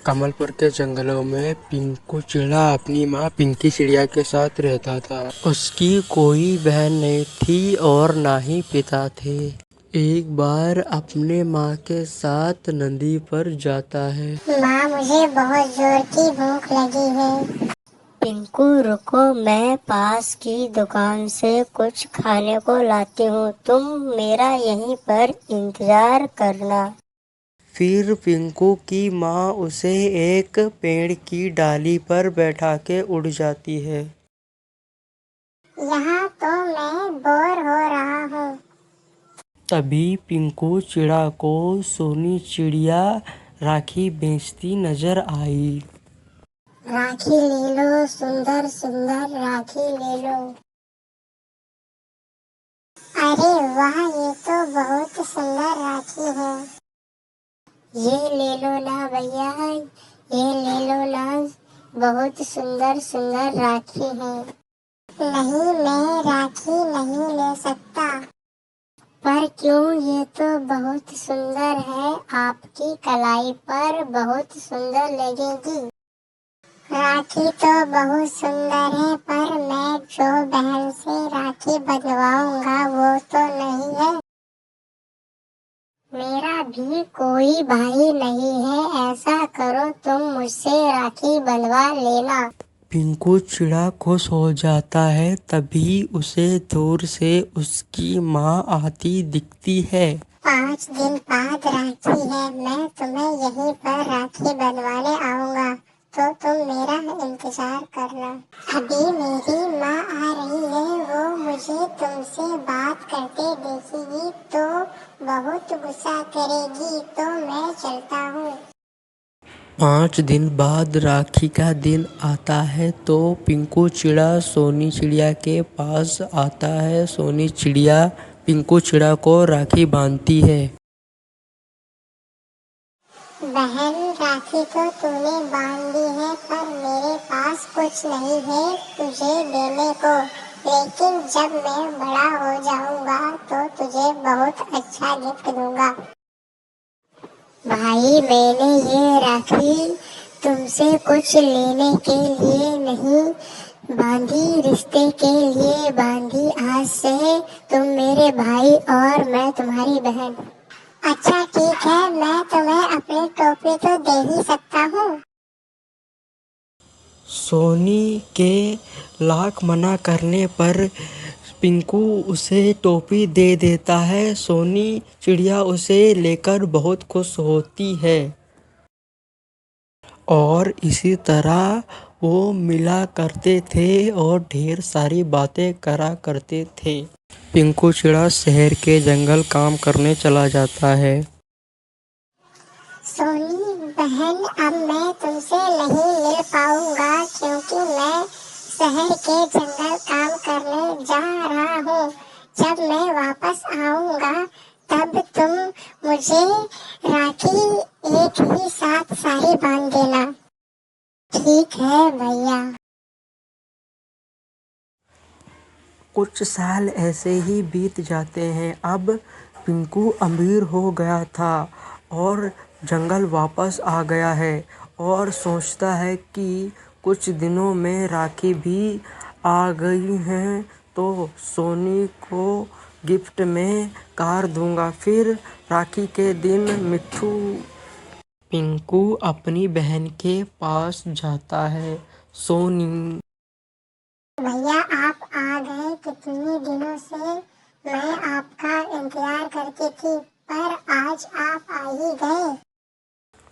कमलपुर के जंगलों में पिंकू चिड़ा अपनी माँ पिंकी चिड़िया के साथ रहता था। उसकी कोई बहन नहीं थी और ना ही पिता थे। एक बार अपने माँ के साथ नदी पर जाता है। माँ, मुझे बहुत जोर की भूख लगी है। पिंकू रुको, मैं पास की दुकान से कुछ खाने को लाती हूँ, तुम मेरा यहीं पर इंतजार करना। फिर पिंकू की माँ उसे एक पेड़ की डाली पर बैठा के उड़ जाती है। यहाँ तो मैं बोर हो रहा हूँ। तभी पिंकू चिड़ा को सोनी चिड़िया राखी बेचती नजर आई। राखी ले लो, सुंदर सुंदर राखी ले लो। अरे वाह, ये तो बहुत सुंदर राखी है। ये ले लो ना भैया, ये ले लो ना, बहुत सुंदर सुंदर राखी है। नहीं, मैं राखी नहीं ले सकता। पर क्यों, ये तो बहुत सुंदर है, आपकी कलाई पर बहुत सुंदर लगेगी। राखी तो बहुत सुंदर है, पर मैं जो बहन से राखी बंधवाऊंगा वो तो नहीं है। मेरा भी कोई भाई नहीं है, ऐसा करो तुम मुझसे राखी बंधवा लेना। पिंकू चिड़ा खुश हो जाता है। तभी उसे दूर से उसकी माँ आती दिखती है। 5 दिन बाद राखी है, मैं तुम्हें यहीं पर राखी बंधवाने आऊंगा, तो तुम मेरा इंतजार करना। अभी मेरी माँ आ रही है, वो मुझे तुमसे बात करते देखेगी तो बहुत गुस्सा करेगी, तो मैं चलता हूँ। 5 दिन बाद राखी का दिन आता है तो पिंकू चिड़ा सोनी चिड़िया के पास आता है। सोनी चिड़िया पिंकू चिड़ा को राखी बांधती है। बहन, राखी तो तूने बांध दी है, पर मेरे पास कुछ नहीं है तुझे देने को, लेकिन जब मैं बड़ा हो जाऊंगा तो तुझे बहुत अच्छा गिफ्ट दूंगा। भाई, मैंने ये राखी तुमसे कुछ लेने के लिए नहीं बांधी, रिश्ते के लिए बांधी। आज से तुम मेरे भाई और मैं तुम्हारी बहन। अच्छा ठीक है, मैं तुम्हें अपनी टोपी तो दे ही सकता हूँ। सोनी के लाख मना करने पर पिंकू उसे टोपी दे देता है। सोनी चिड़िया उसे लेकर बहुत खुश होती है और इसी तरह वो मिला करते थे और ढेर सारी बातें करा करते थे। पिंकू चिड़ा शहर के जंगल काम करने चला जाता है। सोनी बहन, अब मैं तुमसे नहीं मिल पाऊंगा क्योंकि मैं शहर के जंगल काम करने जा रहा हूँ। जब मैं वापस आऊंगा तब तुम मुझे राखी एक ही साथ सारी बांध देना। ठीक है भैया। कुछ साल ऐसे ही बीत जाते हैं। अब पिंकू अमीर हो गया था और जंगल वापस आ गया है और सोचता है कि कुछ दिनों में राखी भी आ गई हैं तो सोनी को गिफ्ट में कार दूंगा। फिर राखी के दिन मिट्ठू पिंकू अपनी बहन के पास जाता है। सोनी, भैया, आप आ गए। कितने दिनों से मैं आपका इंतजार करती थी, पर आज आप आ ही गए।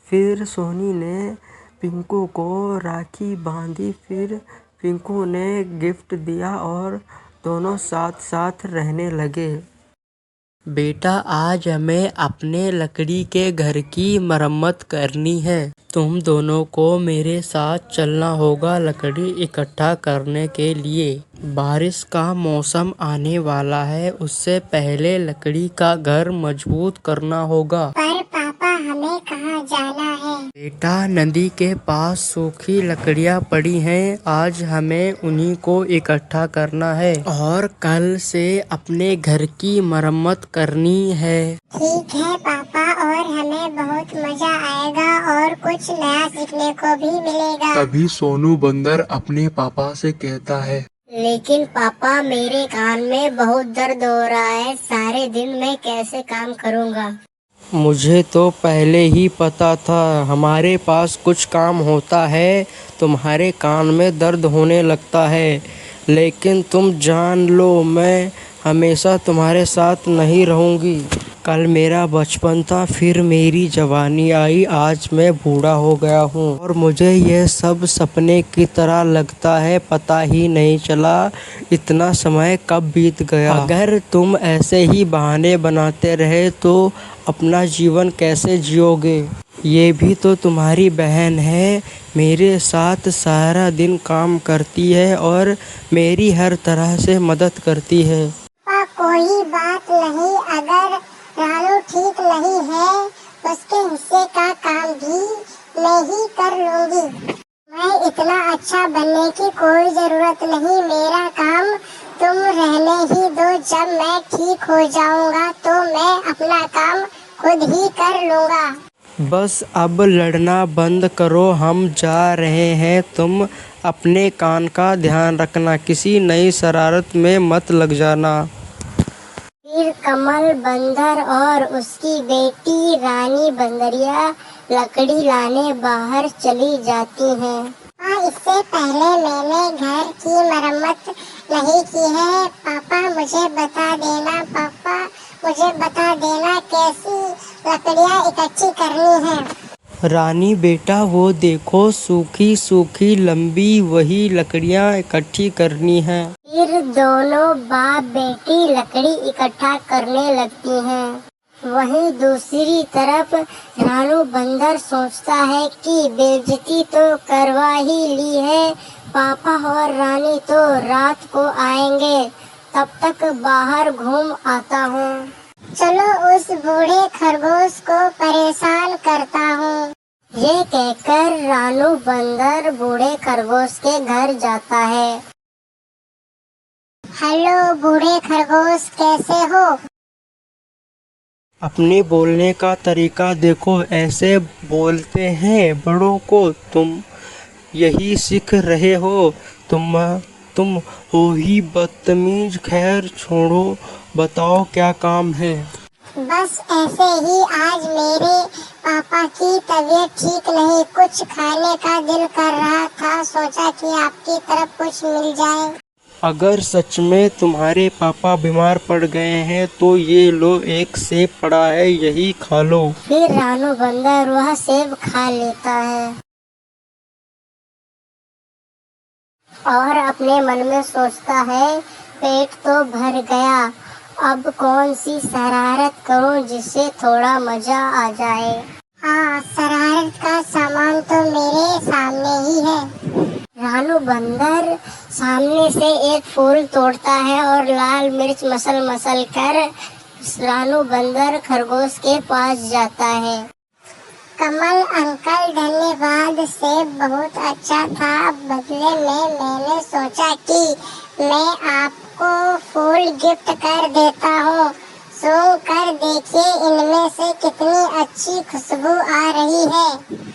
फिर सोनी ने पिंकू को राखी बांधी। फिर पिंकू ने गिफ्ट दिया और दोनों साथ साथ रहने लगे। बेटा, आज हमें अपने लकड़ी के घर की मरम्मत करनी है। तुम दोनों को मेरे साथ चलना होगा लकड़ी इकट्ठा करने के लिए। बारिश का मौसम आने वाला है, उससे पहले लकड़ी का घर मजबूत करना होगा। पर पापा, हमें कहाँ जाना है? बेटा, नदी के पास सूखी लकड़ियाँ पड़ी हैं, आज हमें उन्हीं को इकट्ठा करना है और कल से अपने घर की मरम्मत करनी है। ठीक है पापा, और हमें बहुत मजा आएगा और कुछ नया सीखने को भी मिलेगा। तभी सोनू बंदर अपने पापा से कहता है, लेकिन पापा, मेरे कान में बहुत दर्द हो रहा है, सारे दिन मैं कैसे काम करूँगा? मुझे तो पहले ही पता था, हमारे पास कुछ काम होता है तुम्हारे कान में दर्द होने लगता है। लेकिन तुम जान लो, मैं हमेशा तुम्हारे साथ नहीं रहूँगी। कल मेरा बचपन था, फिर मेरी जवानी आई, आज मैं बूढ़ा हो गया हूँ और मुझे यह सब सपने की तरह लगता है। पता ही नहीं चला इतना समय कब बीत गया। अगर तुम ऐसे ही बहाने बनाते रहे तो अपना जीवन कैसे जियोगे? ये भी तो तुम्हारी बहन है, मेरे साथ सारा दिन काम करती है और मेरी हर तरह से मदद करती है। कोई बात नहीं, अगर रानू ठीक नहीं है, उसके हिस्से का काम भी मैं ही कर लूंगी। मैं इतना अच्छा बनने की कोई जरूरत नहीं, मेरा काम तुम रहने ही दो। जब मैं ठीक हो जाऊंगा तो मैं अपना काम खुद ही कर लूंगा। बस अब लड़ना बंद करो, हम जा रहे हैं। तुम अपने कान का ध्यान रखना, किसी नई शरारत में मत लग जाना। फिर कमल बंदर और उसकी बेटी रानी बंदरिया लकड़ी लाने बाहर चली जाती हैं। इससे पहले मैंने घर की मरम्मत नहीं की है। पापा मुझे बता देना कैसी लकड़ियाँ इकट्ठी करनी है। रानी बेटा, वो देखो, सूखी सूखी लंबी वही लकड़ियाँ इकट्ठी करनी हैं। फिर दोनों बाप बेटी लकड़ी इकट्ठा करने लगती हैं। वहीं दूसरी तरफ रानू बंदर सोचता है कि बेइज्जती तो करवा ही ली है, पापा और रानी तो रात को आएंगे, तब तक बाहर घूम आता हूँ। चलो उस बूढ़े खरगोश को परेशान करता हूँ। ये कहकर रानू बंदर बूढ़े खरगोश के घर जाता है। हेलो बूढ़े खरगोश, कैसे हो? अपने बोलने का तरीका देखो, ऐसे बोलते हैं बड़ों को। तुम यही सीख रहे हो? तुम हो ही बदतमीज। खैर छोड़ो, बताओ क्या काम है? बस ऐसे ही, आज मेरे पापा की तबीयत ठीक नहीं, कुछ खाने का दिल कर रहा था, सोचा कि आपकी तरफ कुछ मिल जाए। अगर सच में तुम्हारे पापा बीमार पड़ गए हैं तो ये लो, एक सेब पड़ा है, यही खा लो। फिर रानू बंदर वह सेब खा लेता है और अपने मन में सोचता है, पेट तो भर गया, अब कौन सी शरारत करूं जिससे थोड़ा मजा आ जाए। हाँ, शरारत का सामान तो मेरे सामने ही है। रानू बंदर सामने से एक फूल तोड़ता है और लाल मिर्च मसल कर रानू बंदर खरगोश के पास जाता है। कमल अंकल, धन्यवाद, सेब बहुत अच्छा था। बदले में मैंने सोचा कि मैं आपको फूल गिफ्ट कर देता हूँ। सूंघ कर देखिए, इनमें से कितनी अच्छी खुशबू आ रही है।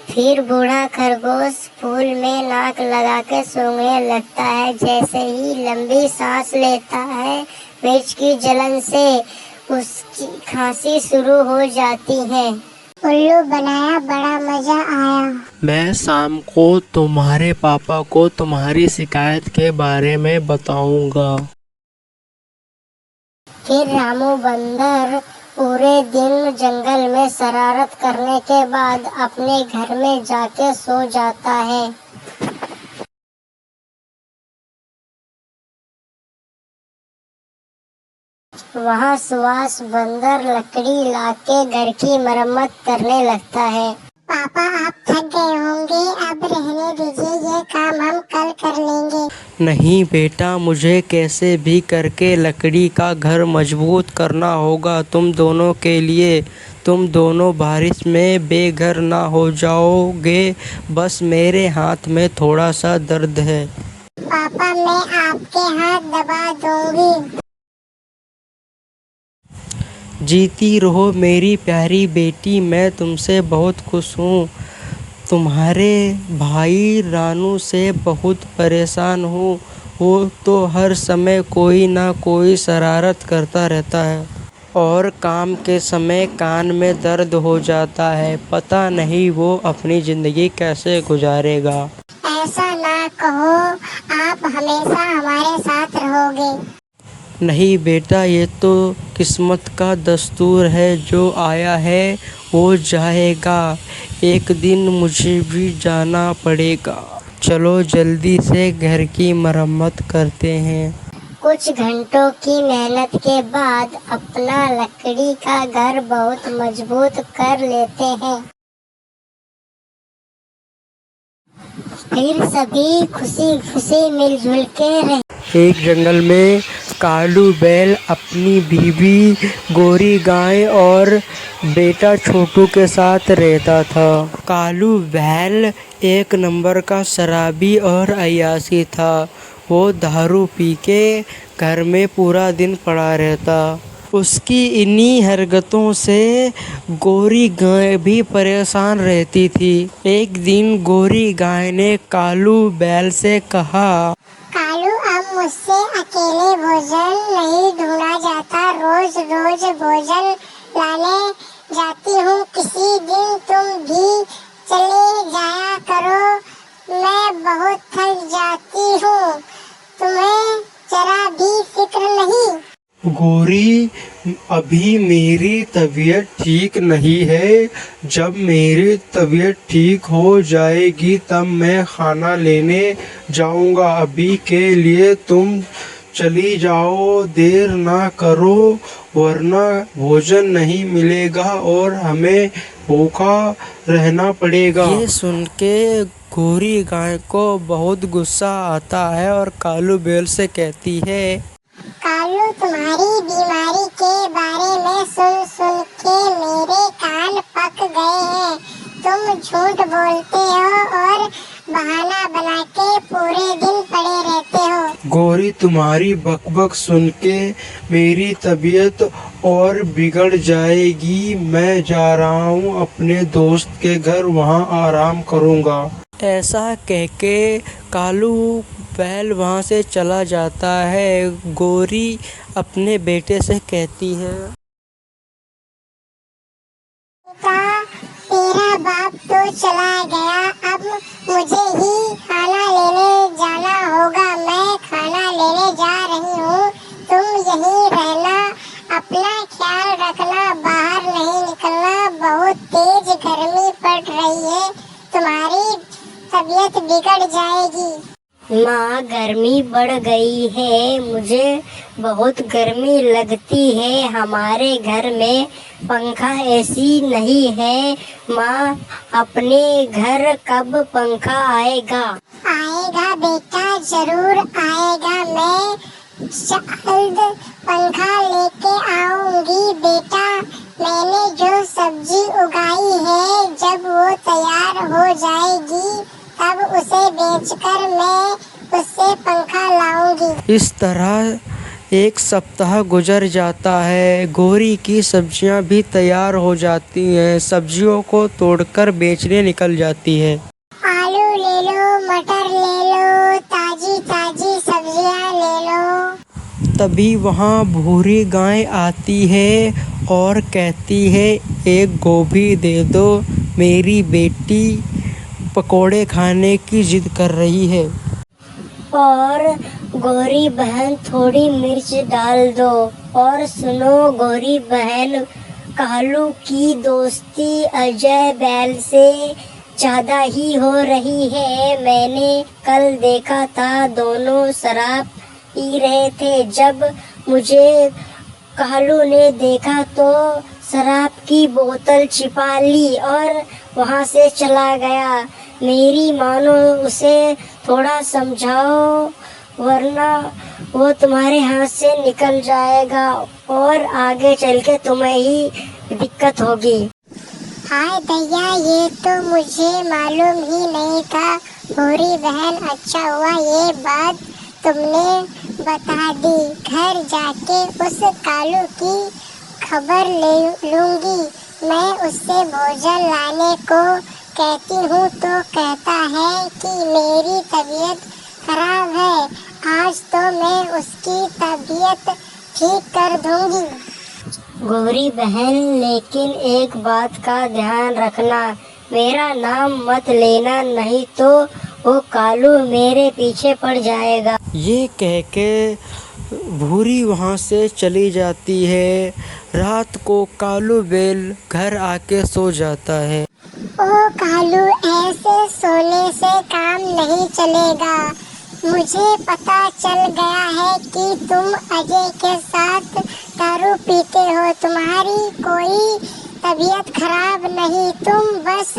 फिर बूढ़ा खरगोश फूल में नाक लगा के सूंघने लगता है। जैसे ही लंबी सांस लेता है, मिर्च की जलन से उसकी खांसी शुरू हो जाती है। उल्लू बनाया, बड़ा मजा आया। मैं शाम को तुम्हारे पापा को तुम्हारी शिकायत के बारे में बताऊंगा। फिर रामू बंदर पूरे दिन जंगल में शरारत करने के बाद अपने घर में जाके सो जाता है। वहाँ सुभाष बंदर लकड़ी लाके घर की मरम्मत करने लगता है। पापा आप थक गए होंगे, अब रहने दीजिए, ये काम हम कल कर लेंगे। नहीं बेटा, मुझे कैसे भी करके लकड़ी का घर मजबूत करना होगा तुम दोनों के लिए। तुम दोनों बारिश में बेघर ना हो जाओगे, बस मेरे हाथ में थोड़ा सा दर्द है। पापा मैं आपके हाथ दबा दूंगी। जीती रहो मेरी प्यारी बेटी, मैं तुमसे बहुत खुश हूँ। तुम्हारे भाई रानू से बहुत परेशान हूँ। वो तो हर समय कोई ना कोई शरारत करता रहता है और काम के समय कान में दर्द हो जाता है। पता नहीं वो अपनी ज़िंदगी कैसे गुजारेगा। ऐसा ना कहो, आप हमेशा हमारे साथ रहोगे। नहीं बेटा, ये तो किस्मत का दस्तूर है, जो आया है वो जाएगा। एक दिन मुझे भी जाना पड़ेगा। चलो जल्दी से घर की मरम्मत करते हैं। कुछ घंटों की मेहनत के बाद अपना लकड़ी का घर बहुत मजबूत कर लेते हैं। फिर सभी खुशी खुशी मिलजुल के रहे। एक जंगल में कालू बैल अपनी बीवी गोरी गाय और बेटा छोटू के साथ रहता था। कालू बैल एक नंबर का शराबी और अय्यासी था। वो दारू पी के घर में पूरा दिन पड़ा रहता। उसकी इन्हीं हरकतों से गोरी गाय भी परेशान रहती थी। एक दिन गोरी गाय ने कालू बैल से कहा, कालू अब मुझसे अकेले भोजन नहीं ढूंढा जाता, रोज रोज भोजन लाने जाती हूँ। किसी दिन तुम भी चले जाया करो, मैं बहुत थक जाती हूँ। तुम्हें जरा भी फिक्र नहीं। गोरी, अभी मेरी तबीयत ठीक नहीं है। जब मेरी तबीयत ठीक हो जाएगी तब मैं खाना लेने जाऊंगा। अभी के लिए तुम चली जाओ, देर ना करो, वरना भोजन नहीं मिलेगा और हमें भूखा रहना पड़ेगा। ये सुन के गोरी गाय को बहुत गुस्सा आता है और कालू बैल से कहती है, कालू, तुम्हारी बीमारी के बारे में सुन सुन के मेरे कान पक गए हैं। तुम झूठ बोलते हो और बहाना बना के पूरे दिन पड़े रहते हो। गोरी, तुम्हारी बकबक सुन के मेरी तबीयत और बिगड़ जाएगी। मैं जा रहा हूँ अपने दोस्त के घर, वहाँ आराम करूँगा। ऐसा कह के कालू बैल वहाँ से चला जाता है। गोरी अपने बेटे से कहती है, तेरा बाप तो चला गया, अब मुझे ही खाना लेने जाना होगा। मैं खाना लेने जा रही हूँ, तुम यहीं रहना, अपना ख्याल रखना, बाहर नहीं निकलना। बहुत तेज गर्मी पड़ रही है, तुम्हारी तबीयत बिगड़ जाएगी। माँ, गर्मी बढ़ गई है, मुझे बहुत गर्मी लगती है। हमारे घर में पंखा एसी नहीं है। माँ, अपने घर कब पंखा आएगा? आएगा बेटा, जरूर आएगा। मैं जल्द पंखा लेके आऊंगी बेटा। मैंने जो सब्जी उगाई है, जब वो तैयार हो जाएगी तब उसे बेचकर मैं उससे पंखा लाऊंगी। इस तरह एक सप्ताह गुजर जाता है। गोरी की सब्जियां भी तैयार हो जाती हैं। सब्जियों को तोड़कर बेचने निकल जाती है। आलू ले लो, मटर ले लो, ताजी ताजी सब्जियां ले लो। तभी वहाँ भूरी गाय आती है और कहती है, एक गोभी दे दो, मेरी बेटी पकोड़े खाने की जिद कर रही है। और गोरी बहन, थोड़ी मिर्च डाल दो। और सुनो गोरी बहन, कालू की दोस्ती अजय बैल से ज्यादा ही हो रही है। मैंने कल देखा था, दोनों शराब पी रहे थे। जब मुझे कालू ने देखा तो शराब की बोतल छिपा ली और वहाँ से चला गया। मेरी मानो, उसे थोड़ा समझाओ, वरना वो तुम्हारे हाथ से निकल जाएगा और आगे चल के तुम्हें ही दिक्कत होगी। हाय दैया, ये तो मुझे मालूम ही नहीं था। भूरी बहन, अच्छा हुआ ये बात तुमने बता दी। घर जाके उस कालू की खबर ले लूंगी। मैं उससे भोजन लाने को कहती हूँ तो कहता है कि मेरी तबीयत खराब है। आज तो मैं उसकी तबीयत ठीक कर दूंगी। गौरी बहन, लेकिन एक बात का ध्यान रखना, मेरा नाम मत लेना, नहीं तो वो कालू मेरे पीछे पड़ जाएगा। ये कह के भूरी वहाँ से चली जाती है। रात को कालू बेल घर आके सो जाता है। ओ कालू, ऐसे सोने से काम नहीं चलेगा। मुझे पता चल गया है कि तुम अजय के साथ दारू पीते हो। तुम्हारी कोई तबीयत खराब नहीं, तुम बस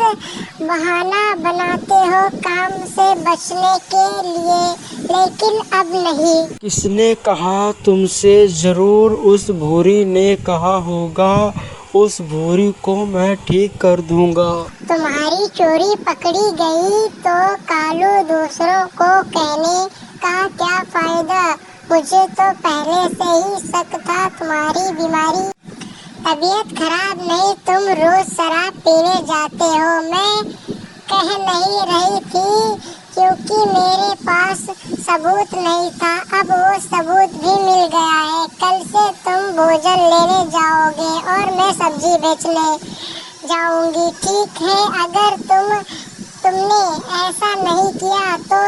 बहाना बनाते हो काम से बचने के लिए। लेकिन अब नहीं। किसने कहा तुमसे? जरूर उस भूरी ने कहा होगा। उस भूरी को मैं ठीक कर दूंगा। तुम्हारी चोरी पकड़ी गई तो कालू दूसरों को कहने का क्या फायदा। मुझे तो पहले से ही शक था तुम्हारी बीमारी। तबीयत खराब नहीं, तुम रोज शराब पीने जाते हो। मैं कह नहीं रही थी क्योंकि मेरे पास सबूत नहीं था। अब वो सबूत भी मिल गया है। कल से तुम भोजन लेने जाओगे और मैं सब्जी बेचने जाऊंगी, ठीक है? अगर तुमने ऐसा नहीं किया तो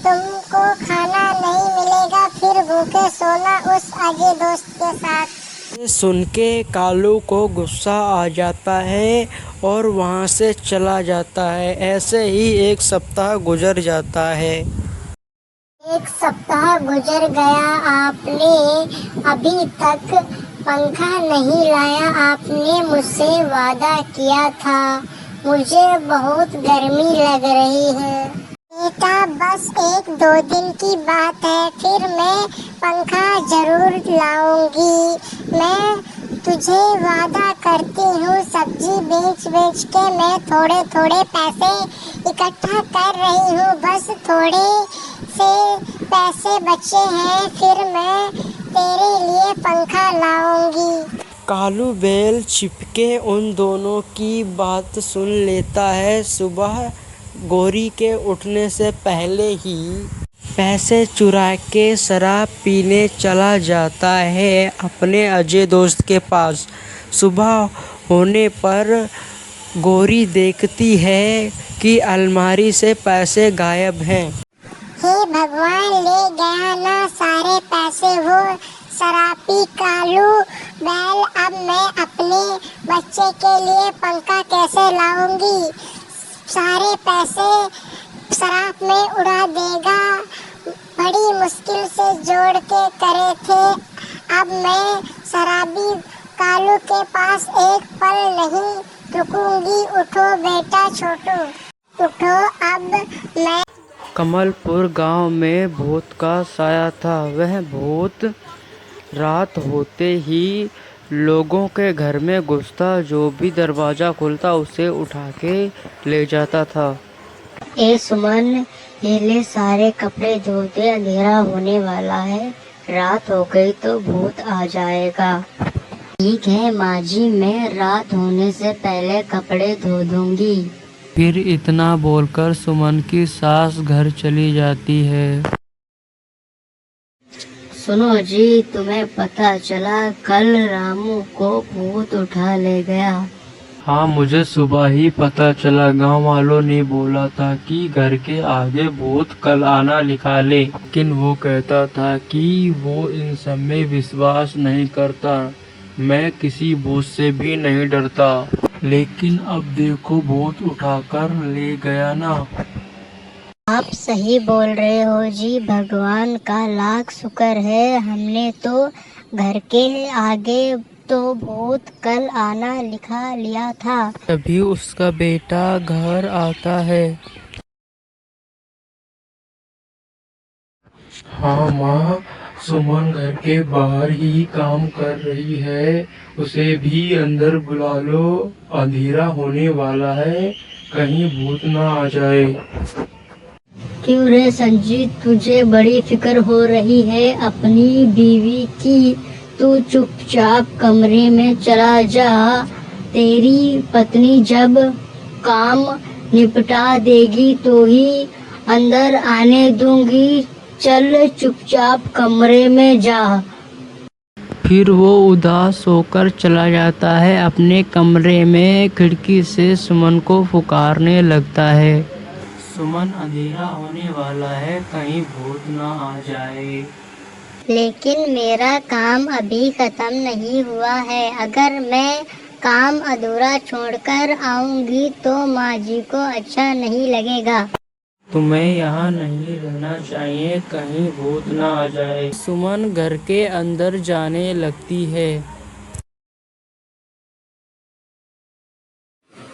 तुमको खाना नहीं मिलेगा, फिर भूखे सोना उस अजय दोस्त के साथ। ये सुन के कालू को गुस्सा आ जाता है और वहाँ से चला जाता है। ऐसे ही एक सप्ताह गुजर जाता है। एक सप्ताह गुजर गया, आपने अभी तक पंखा नहीं लाया। आपने मुझसे वादा किया था। मुझे बहुत गर्मी लग रही है। बेटा, बस 1-2 दिन की बात है, फिर मैं पंखा जरूर लाऊंगी। मैं तुझे वादा करती हूँ, सब्जी बेच बेच के मैं थोड़े थोड़े पैसे इकट्ठा कर रही हूँ। बस थोड़े से पैसे बचे हैं, फिर मैं तेरे लिए पंखा लाऊंगी। कालू बैल छिपके उन दोनों की बात सुन लेता है। सुबह गौरी के उठने से पहले ही पैसे चुरा के शराब पीने चला जाता है अपने अजय दोस्त के पास। सुबह होने पर गौरी देखती है कि अलमारी से पैसे गायब हैं। हे भगवान, ले गया ना सारे पैसे वो शराबी कालू बैल। अब मैं अपने बच्चे के लिए पंखा कैसे लाऊंगी? सारे पैसे शराब में उड़ा देगा। बड़ी मुश्किल से जोड़ के करे थे। अब मैं शराबी कालू के पास एक पल नहीं रुकूंगी। उठो बेटा छोटू, उठो। अब मैं कमलपुर गांव में भूत का साया था। वह भूत रात होते ही लोगों के घर में घुसता, जो भी दरवाज़ा खुलता उसे उठा के ले जाता था। ए सुमन, ये ले सारे कपड़े धो दे, अंधेरा होने वाला है। रात हो गई तो भूत आ जाएगा। ठीक है माँ जी, मैं रात होने से पहले कपड़े धो दूंगी। फिर इतना बोलकर सुमन की सास घर चली जाती है। सुनो जी, तुम्हें पता चला कल रामू को भूत उठा ले गया। हाँ, मुझे सुबह ही पता चला। गांव वालों ने बोला था कि घर के आगे भूत कल आना लिखा ले, लेकिन वो कहता था कि वो इन सब में विश्वास नहीं करता। मैं किसी भूत से भी नहीं डरता, लेकिन अब देखो भूत उठाकर ले गया ना। आप सही बोल रहे हो जी, भगवान का लाख शुक्र है। हमने तो घर के आगे तो भूत कल आना लिखा लिया था। तभी उसका बेटा घर आता है। हाँ माँ, सुमन घर के बाहर ही काम कर रही है, उसे भी अंदर बुला लो, अंधेरा होने वाला है, कहीं भूत ना आ जाए। क्यों रे संजीत, तुझे बड़ी फिक्र हो रही है अपनी बीवी की। तू चुपचाप कमरे में चला जा। तेरी पत्नी जब काम निपटा देगी तो ही अंदर आने दूंगी। चल चुपचाप कमरे में जा। फिर वो उदास होकर चला जाता है अपने कमरे में। खिड़की से सुमन को पुकारने लगता है, सुमन अंधेरा होने वाला है, कहीं भूत ना आ जाए। लेकिन मेरा काम अभी खत्म नहीं हुआ है। अगर मैं काम अधूरा छोड़कर आऊंगी तो माँ जी को अच्छा नहीं लगेगा। तुम्हें यहाँ नहीं रहना चाहिए, कहीं भूत ना आ जाए। सुमन घर के अंदर जाने लगती है।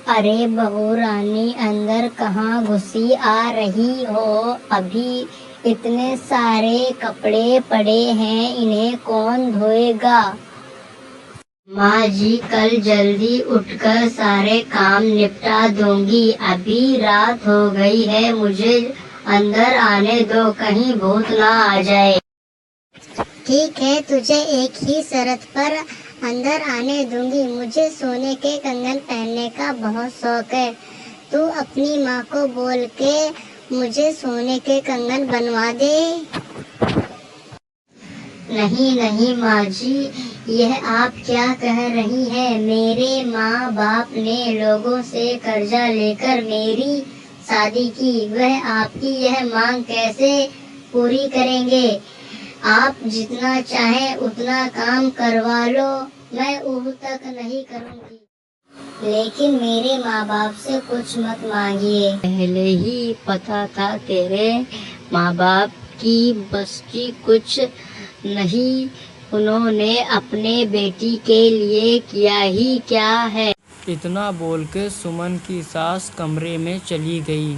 अरे बहू रानी, अंदर कहाँ घुसी आ रही हो? अभी इतने सारे कपड़े पड़े हैं, इन्हें कौन धोएगा? माँ जी कल जल्दी उठकर सारे काम निपटा दूंगी। अभी रात हो गई है, मुझे अंदर आने दो, कहीं भूत ना आ जाए। ठीक है, तुझे एक ही शर्त पर अंदर आने दूंगी। मुझे सोने के कंगन पहनने का बहुत शौक है। तू अपनी माँ को बोल के मुझे सोने के कंगन बनवा दे। नहीं नहीं माँ जी, यह आप क्या कह रही हैं? मेरे माँ बाप ने लोगों से कर्जा लेकर मेरी शादी की, वह आपकी यह मांग कैसे पूरी करेंगे? आप जितना चाहें उतना काम करवा लो, मैं ऊह तक नहीं करूँगी। लेकिन मेरे माँ बाप से कुछ मत मांगिए। पहले ही पता था तेरे माँ बाप की बस की कुछ नहीं, उन्होंने अपने बेटी के लिए किया ही क्या है। इतना बोल के सुमन की सास कमरे में चली गई।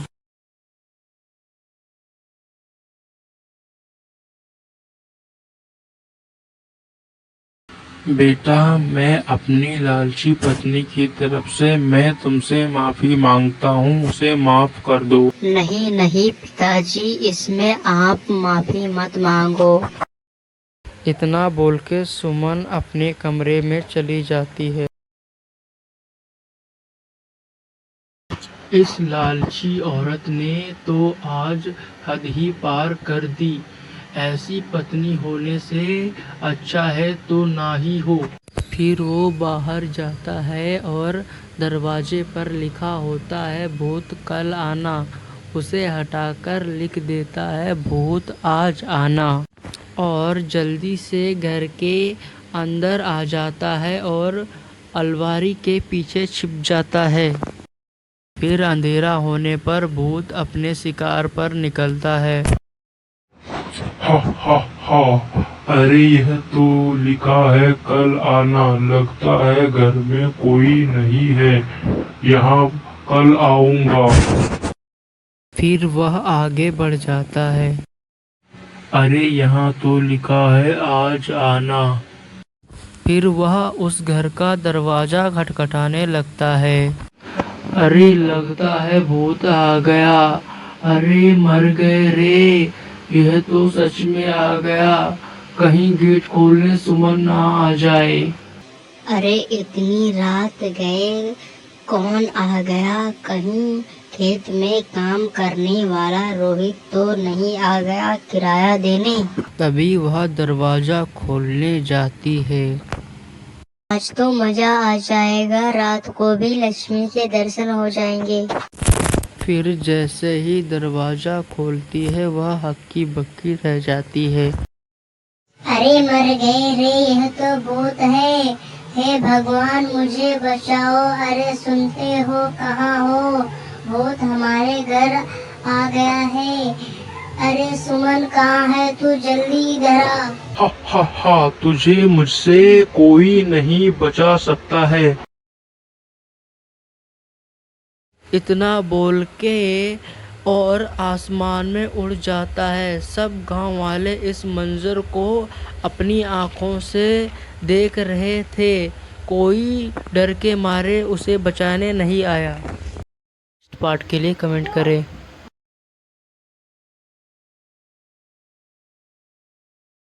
बेटा, मैं अपनी लालची पत्नी की तरफ से मैं तुमसे माफी मांगता हूँ, उसे माफ कर दो। नहीं नहीं पिताजी, इसमें आप माफी मत मांगो। इतना बोल के सुमन अपने कमरे में चली जाती है। इस लालची औरत ने तो आज हद ही पार कर दी। ऐसी पत्नी होने से अच्छा है तो ना ही हो। फिर वो बाहर जाता है और दरवाजे पर लिखा होता है, भूत कल आना। उसे हटाकर लिख देता है, भूत आज आना। और जल्दी से घर के अंदर आ जाता है और अलमारी के पीछे छिप जाता है। फिर अंधेरा होने पर भूत अपने शिकार पर निकलता है। हा हा हा, अरे यह तो लिखा है कल आना, लगता है घर में कोई नहीं है, यहाँ कल आऊंगा। फिर वह आगे बढ़ जाता है। अरे यहाँ तो लिखा है आज आना। फिर वह उस घर का दरवाजा खटखटाने लगता है। अरे लगता है भूत आ गया। अरे मर गए रे, यह तो सच में आ गया, कहीं गेट खोलने सुमन ना आ जाए। अरे इतनी रात गए, कौन आ गया? कहीं खेत में काम करने वाला रोहित तो नहीं आ गया किराया देने? तभी वह दरवाजा खोलने जाती है। आज तो मजा आ जाएगा, रात को भी लक्ष्मी के दर्शन हो जाएंगे। फिर जैसे ही दरवाजा खोलती है, वह हक्की बक्की रह जाती है। अरे मर गए रे, यह तो भूत है। हे भगवान मुझे बचाओ। अरे सुनते हो, कहाँ हो? भूत हमारे घर आ गया है। अरे सुमन कहाँ है? तू जल्दी इधर आ। हा हा हा, तुझे मुझसे कोई नहीं बचा सकता है। इतना बोल के और आसमान में उड़ जाता है। सब गांव वाले इस मंजर को अपनी आंखों से देख रहे थे। कोई डर के मारे उसे बचाने नहीं आया। नेक्स्ट पार्ट के लिए कमेंट करें।